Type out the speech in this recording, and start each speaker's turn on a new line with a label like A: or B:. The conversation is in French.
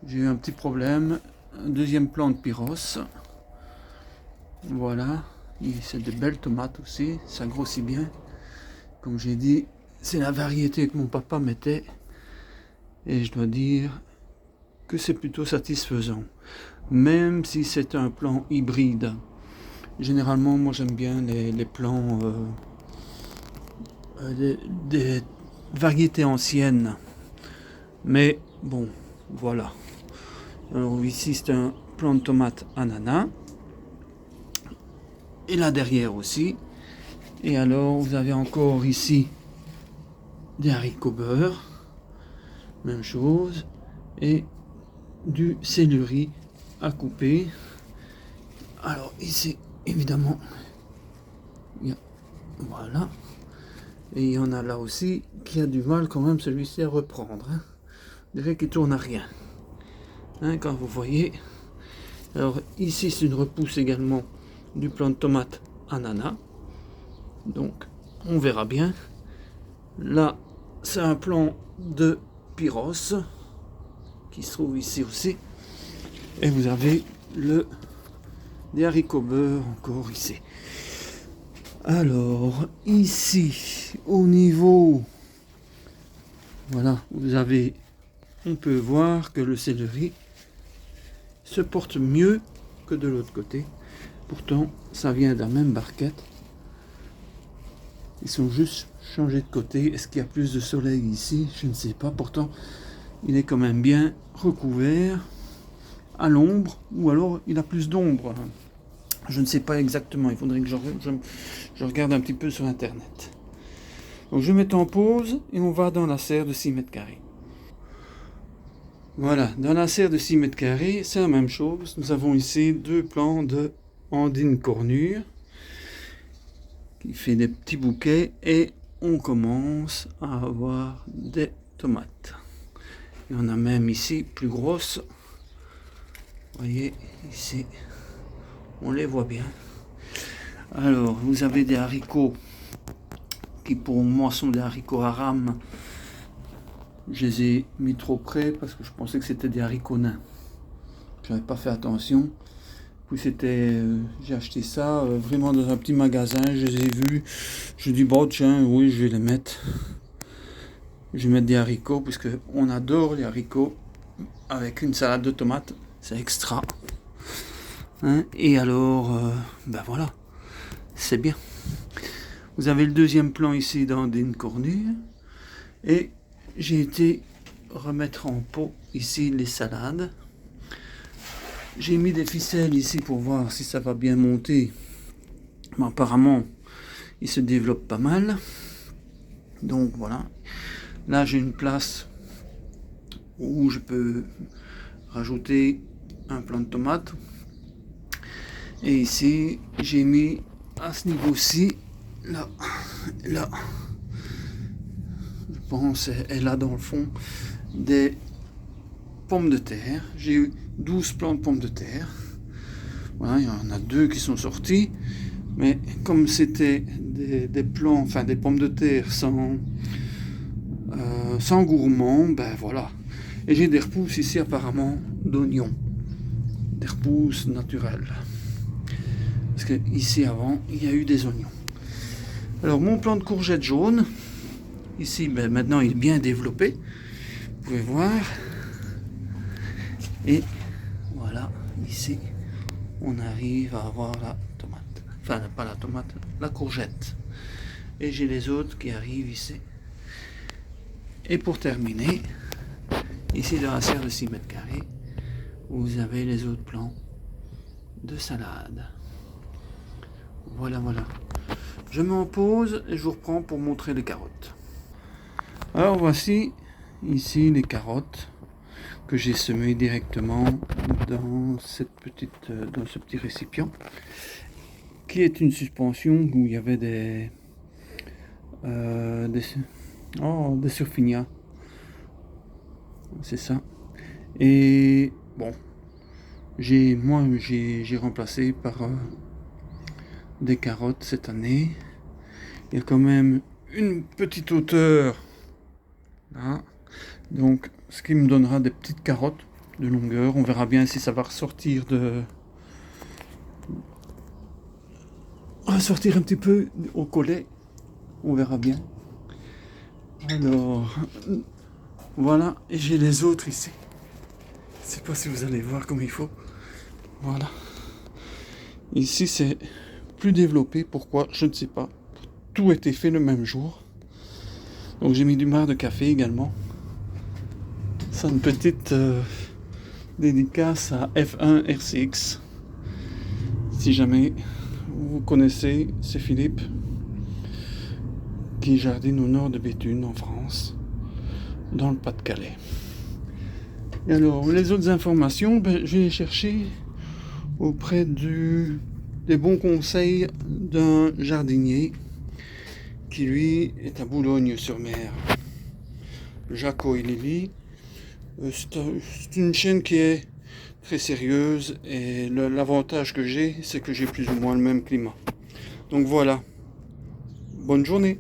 A: J'ai eu un petit problème. Un deuxième plant de pyros. Voilà. C'est de belles tomates aussi. Ça grossit bien. Comme j'ai dit, c'est la variété que mon papa mettait. Et je dois dire que c'est plutôt satisfaisant. Même si c'est un plant hybride. Généralement, moi j'aime bien les plants des variétés anciennes. Mais bon, voilà. Alors ici c'est un plant de tomate ananas. Et là derrière aussi. Et alors vous avez encore ici des haricots beurre. Même chose. Et du céleri à couper. Alors ici évidemment voilà. Et il y en a là aussi qui a du mal quand même celui-ci à reprendre. On dirait qu'il tourne à rien. Quand vous voyez. Alors ici c'est une repousse également du plant de tomate ananas. Donc on verra bien. Là c'est un plant de pyros qui se trouve ici aussi. Et vous avez des haricots beurre encore ici. Alors ici au niveau, voilà, on peut voir que le céleri se porte mieux que de l'autre côté. Pourtant ça vient de la même barquette. Ils sont juste changés de côté. Est-ce qu'il y a plus de soleil ici? Je ne sais pas. Pourtant il est quand même bien recouvert à l'ombre, ou alors il a plus d'ombre. Je ne sais pas exactement, il faudrait que je regarde un petit peu sur internet. Donc je mets en pause et on va dans la serre de 6 mètres carrés. Voilà, dans la serre de 6 mètres carrés, c'est la même chose. Nous avons ici deux plants de Andine cornure qui fait des petits bouquets et on commence à avoir des tomates. Il y en a même ici plus grosses. Vous voyez ici, on les voit bien. Alors vous avez des haricots qui pour moi sont des haricots haram. Je les ai mis trop près parce que je pensais que c'était des haricots nains. J'avais pas fait attention. Puis j'ai acheté ça vraiment dans un petit magasin. Je les ai vus. Je dis bon tiens, oui je vais les mettre. Je vais mettre des haricots puisque on adore les haricots avec une salade de tomates. C'est extra. Et alors, ben voilà, c'est bien. Vous avez le deuxième plan ici d'Andine cornure. Et j'ai été remettre en pot ici les salades. J'ai mis des ficelles ici pour voir si ça va bien monter. Mais apparemment, il se développe pas mal. Donc voilà. Là, j'ai une place où je peux rajouter un plant de tomate. Et ici, j'ai mis à ce niveau-ci, là, je pense, et là dans le fond, des pommes de terre. J'ai eu 12 plants de pommes de terre. Voilà, il y en a deux qui sont sortis. Mais comme c'était des plants, enfin des pommes de terre sans gourmand, ben voilà. Et j'ai des repousses ici apparemment d'oignons. Des repousses naturelles. Parce que ici avant, il y a eu des oignons. Alors mon plant de courgettes jaunes, ici ben, maintenant il est bien développé. Vous pouvez voir. Et voilà, ici, on arrive à avoir la tomate. Enfin, pas la tomate, la courgette. Et j'ai les autres qui arrivent ici. Et pour terminer, ici dans la serre de 6 mètres carrés, vous avez les autres plants de salade. Voilà, voilà. Je m'en pose et je vous reprends pour montrer les carottes. Alors voici ici les carottes que j'ai semées directement dans ce petit récipient qui est une suspension où il y avait des surfinias. C'est ça. Et bon, j'ai remplacé par des carottes cette année. Il y a quand même une petite hauteur là, donc ce qui me donnera des petites carottes de longueur. On verra bien si ça va ressortir un petit peu au collet. On verra bien. Alors, voilà. Et j'ai les autres ici. Je ne sais pas si vous allez voir comme il faut. Voilà. Ici, c'est plus développé. Pourquoi? Je ne sais pas. Tout a été fait le même jour. Donc j'ai mis du marc de café également. C'est une petite dédicace à F1 RCX. Si jamais vous connaissez, c'est Philippe qui jardine au nord de Béthune en France, dans le Pas-de-Calais. Et alors les autres informations, je vais les chercher auprès des bons conseils d'un jardinier qui lui est à Boulogne-sur-Mer. Jaco et Lily. C'est une chaîne qui est très sérieuse et l'avantage que j'ai, c'est que j'ai plus ou moins le même climat. Donc voilà, bonne journée.